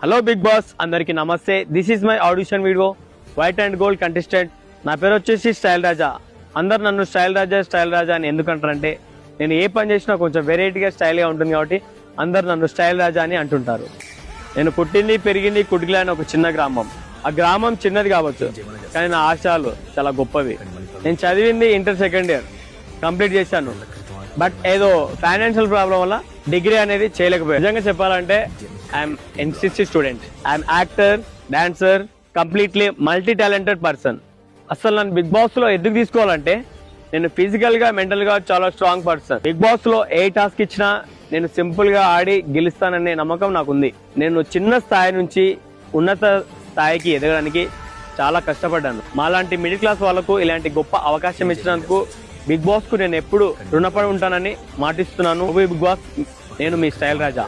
Hello big boss అందరికీ నమస్తే. This is my audition video. White and gold contestant. నా పేరు వచ్చేసి స్టైల్ రాజా. అందరు నన్ను స్టైల్ రాజా అని ఎందుకంటారంటే నేను ఏ పని చేసినా కొంచెం వెరైటీగా స్టైల్గా ఉంటుంది కాబట్టి అందరు నన్ను స్టైల్ రాజా అని అంటుంటారు. నేను పుట్టింది పెరిగింది కుటికిల అని ఒక చిన్న గ్రామం. ఆ గ్రామం చిన్నది కావచ్చు కానీ నా ఆశయాలు చాలా గొప్పవి. నేను చదివింది ఇంటర్ సెకండ్ ఇయర్ కంప్లీట్ చేశాను. బట్ ఏదో ఫైనాన్షియల్ ప్రాబ్లం వల్ల డిగ్రీ అనేది చేయలేకపోయాను. నిజంగా చెప్పాలంటే I'm NCC student, I'm actor, dancer, completely multi talented person. అసలు నన్ను బిగ్ బాస్ లో ఎందుకు తీసుకోవాలంటే నేను ఫిజికల్ గా మెంటల్ గా చాలా స్ట్రాంగ్ పర్సన్. బిగ్ బాస్ లో ఏ టాస్క్ ఇచ్చినా నేను సింపుల్ గా ఆడి గెలుస్తాననే నమ్మకం నాకుంది. నేను చిన్న స్థాయి నుంచి ఉన్నత స్థాయికి ఎదగడానికి చాలా కష్టపడ్డాను. మాలాంటి మిడిల్ క్లాస్ వాళ్ళకు ఇలాంటి గొప్ప అవకాశం ఇచ్చినందుకు బిగ్ బాస్ కు నేను ఎప్పుడు రుణపడి ఉంటానని మాటిస్తున్నాను. బిగ్ బాస్, నేను మీ స్టైల్ రాజా.